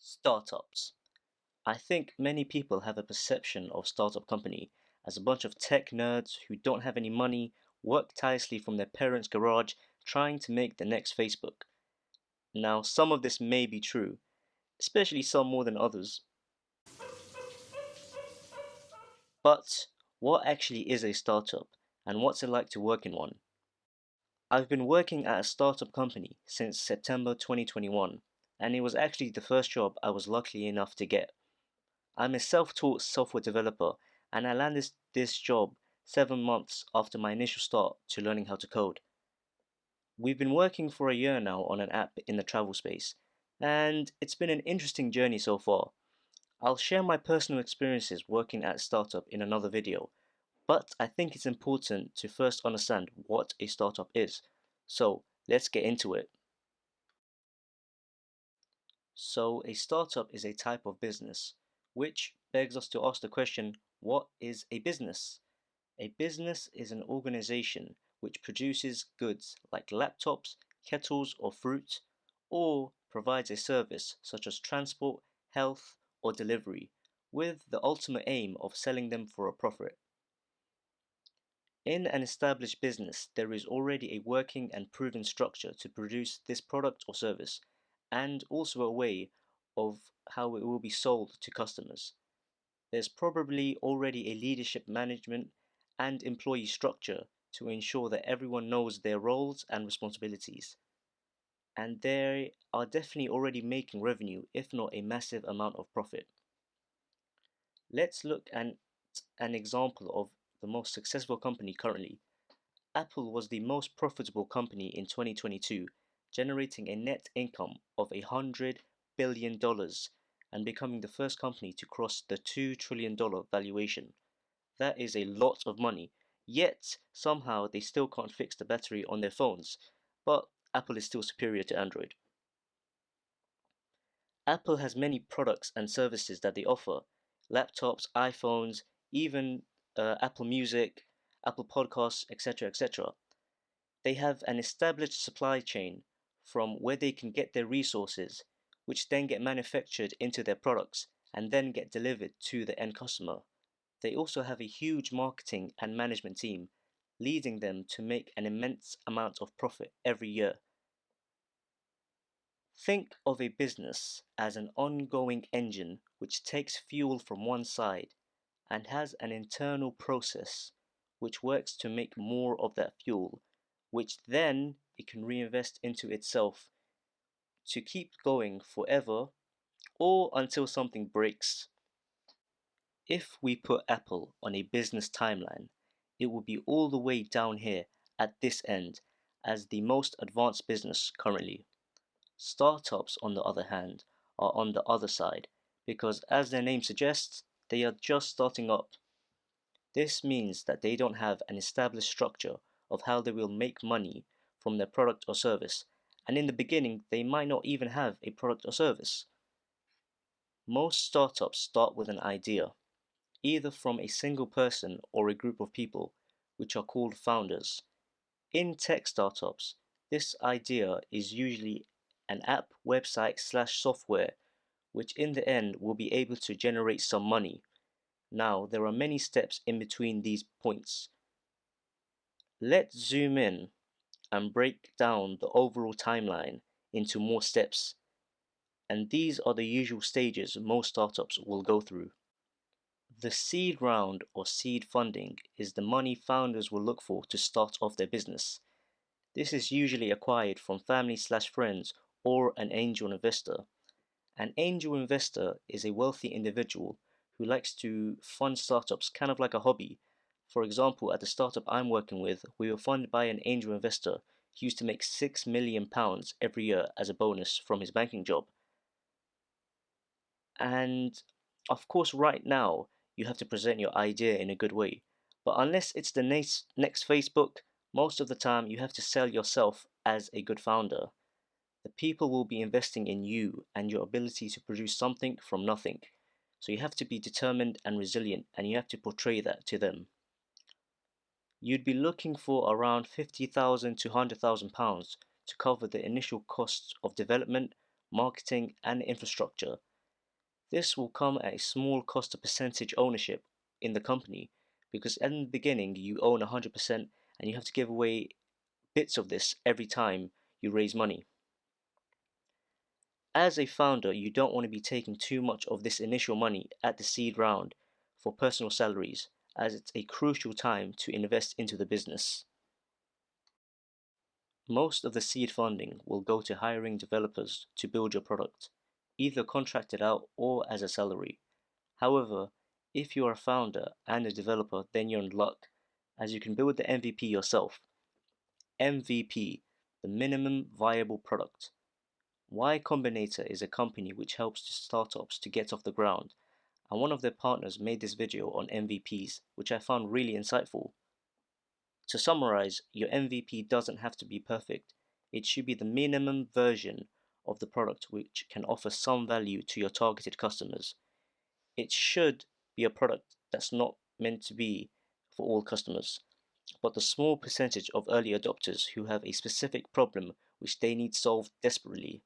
Startups. I think many people have a perception of startup company as a bunch of tech nerds who don't have any money, work tirelessly from their parents' garage, trying to make the next Facebook. Now, some of this may be true, especially some more than others. But what actually is a startup, and what's it like to work in one? I've been working at a startup company since September 2021, and it was actually the first job I was lucky enough to get. I'm a self-taught software developer, and I landed this job 7 months after my initial start to learning how to code. We've been working for a year now on an app in the travel space, and it's been an interesting journey so far. I'll share my personal experiences working at a startup in another video, but I think it's important to first understand what a startup is. So let's get into it. So a startup is a type of business, which begs us to ask the question, what is a business? A business is an organization which produces goods like laptops, kettles, or fruit, or provides a service such as transport, health, or delivery, with the ultimate aim of selling them for a profit. In an established business, there is already a working and proven structure to produce this product or service, and also a way of how it will be sold to customers. There's probably already a leadership management and employee structure to ensure that everyone knows their roles and responsibilities. And they are definitely already making revenue, if not a massive amount of profit. Let's look at an example of the most successful company currently. Apple was the most profitable company in 2022, generating a net income of $100 billion and becoming the first company to cross the $2 trillion valuation. That is a lot of money, yet somehow they still can't fix the battery on their phones, but Apple is still superior to Android. Apple has many products and services that they offer laptops, iPhones, even Apple Music, Apple Podcasts, etc. etc. They have an established supply chain from where they can get their resources, which then get manufactured into their products and then get delivered to the end customer. They also have a huge marketing and management team, leading them to make an immense amount of profit every year. Think of a business as an ongoing engine which takes fuel from one side and has an internal process which works to make more of that fuel, which then it can reinvest into itself to keep going forever or until something breaks. If we put Apple on a business timeline, it would be all the way down here at this end as the most advanced business currently. Startups, on the other hand, are on the other side because, as their name suggests, they are just starting up. This means that they don't have an established structure of how they will make money from their product or service, and in the beginning, they might not even have a product or service. Most startups start with an idea, either from a single person or a group of people, which are called founders. In tech startups, this idea is usually an app, website, slash software, which in the end will be able to generate some money. Now, there are many steps in between these points. Let's zoom in and break down the overall timeline into more steps, and these are the usual stages most startups will go through. The seed round or seed funding is the money founders will look for to start off their business. This is usually acquired from family slash friends or an angel investor. An angel investor is a wealthy individual who likes to fund startups kind of like a hobby. For example, at the startup I'm working with, we were funded by an angel investor who used to make £6 million every year as a bonus from his banking job. And of course, right now, you have to present your idea in a good way. But unless it's the next Facebook, most of the time you have to sell yourself as a good founder. The people will be investing in you and your ability to produce something from nothing. So you have to be determined and resilient, and you have to portray that to them. You'd be looking for around £50,000 to £100,000 to cover the initial costs of development, marketing, and infrastructure. This will come at a small cost of percentage ownership in the company because in the beginning you own 100% and you have to give away bits of this every time you raise money. As a founder, you don't want to be taking too much of this initial money at the seed round for personal salaries, as it's a crucial time to invest into the business. Most of the seed funding will go to hiring developers to build your product, either contracted out or as a salary. However, if you are a founder and a developer, then you're in luck, as you can build the MVP yourself. MVP, the minimum viable product. Y Combinator is a company which helps startups to get off the ground, and one of their partners made this video on MVPs, which I found really insightful. To summarize, your MVP doesn't have to be perfect. It should be the minimum version of the product which can offer some value to your targeted customers. It should be a product that's not meant to be for all customers, but the small percentage of early adopters who have a specific problem which they need solved desperately.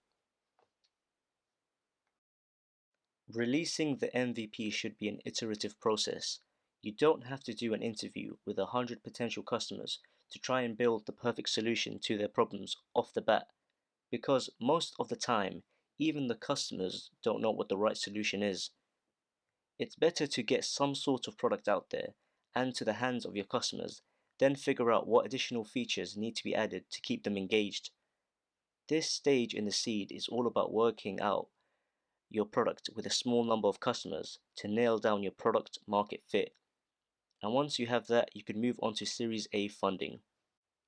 Releasing the MVP should be an iterative process. You don't have to do an interview with 100 potential customers to try and build the perfect solution to their problems off the bat, because most of the time, even the customers don't know what the right solution is. It's better to get some sort of product out there and to the hands of your customers, then figure out what additional features need to be added to keep them engaged. This stage in the seed is all about working out your product with a small number of customers to nail down your product market fit. And once you have that, you can move on to Series A funding.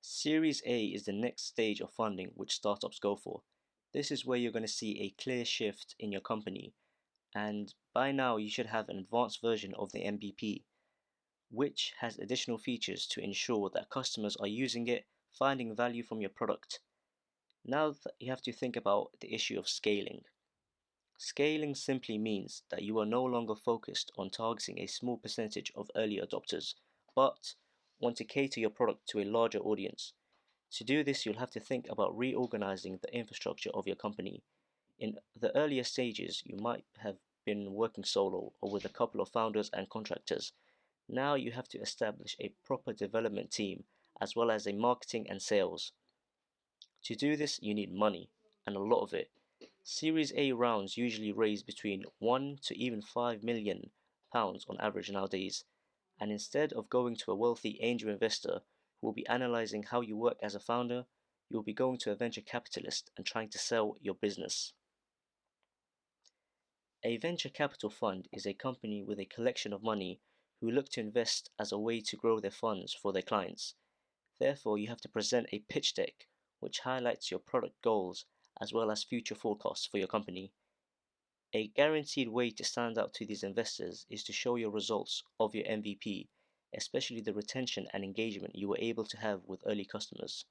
Series A is the next stage of funding which startups go for. This is where you're going to see a clear shift in your company, and by now you should have an advanced version of the MVP, which has additional features to ensure that customers are using it, finding value from your product. Now you have to think about the issue of scaling. Scaling simply means that you are no longer focused on targeting a small percentage of early adopters, but want to cater your product to a larger audience. To do this, you'll have to think about reorganizing the infrastructure of your company. In the earlier stages, you might have been working solo or with a couple of founders and contractors. Now you have to establish a proper development team as well as a marketing and sales. To do this, you need money, and a lot of it. Series A rounds usually raise between 1 to even 5 million pounds on average nowadays, and instead of going to a wealthy angel investor who will be analyzing how you work as a founder, you will be going to a venture capitalist and trying to sell your business. A venture capital fund is a company with a collection of money who look to invest as a way to grow their funds for their clients. Therefore, you have to present a pitch deck which highlights your product goals as well as future forecasts for your company. A guaranteed way to stand out to these investors is to show your results of your MVP, especially the retention and engagement you were able to have with early customers.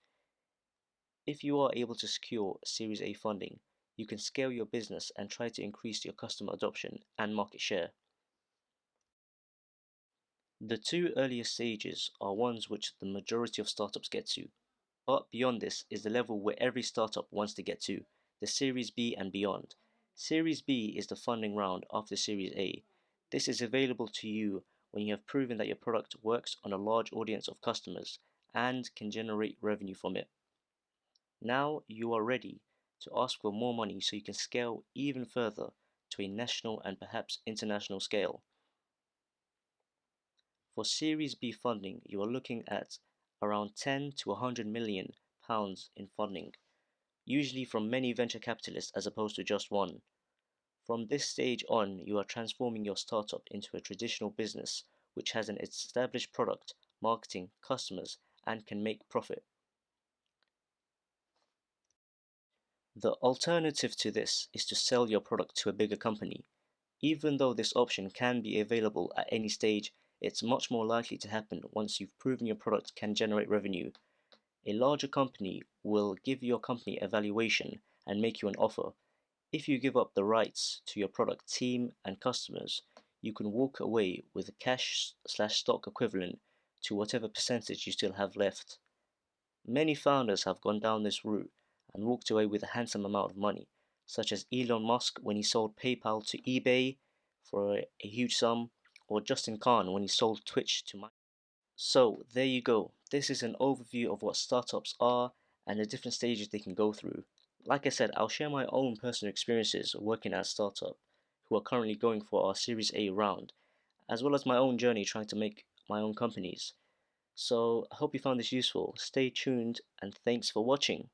If you are able to secure Series A funding, you can scale your business and try to increase your customer adoption and market share. The two earliest stages are ones which the majority of startups get to, but beyond this is the level where every startup wants to get to, the Series B and beyond. Series B is the funding round after Series A. This is available to you when you have proven that your product works on a large audience of customers and can generate revenue from it. Now you are ready to ask for more money so you can scale even further to a national and perhaps international scale. For Series B funding, you are looking at around 10 to 100 million pounds in funding, usually from many venture capitalists as opposed to just one. From this stage on, you are transforming your startup into a traditional business which has an established product, marketing, customers, and can make profit. The alternative to this is to sell your product to a bigger company. Even though this option can be available at any stage, it's much more likely to happen once you've proven your product can generate revenue. A larger company will give your company a valuation and make you an offer. If you give up the rights to your product team and customers, you can walk away with a cash/stock equivalent to whatever percentage you still have left. Many founders have gone down this route and walked away with a handsome amount of money. such as Elon Musk when he sold PayPal to eBay for a huge sum, or Justin Khan when he sold Twitch to Microsoft. So there you go. This is an overview of what startups are and the different stages they can go through. Like I said, I'll share my own personal experiences working at a startup who are currently going for our Series A round, as well as my own journey trying to make my own companies. So I hope you found this useful. Stay tuned and thanks for watching.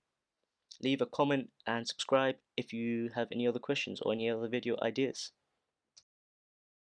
Leave a comment and subscribe if you have any other questions or any other video ideas.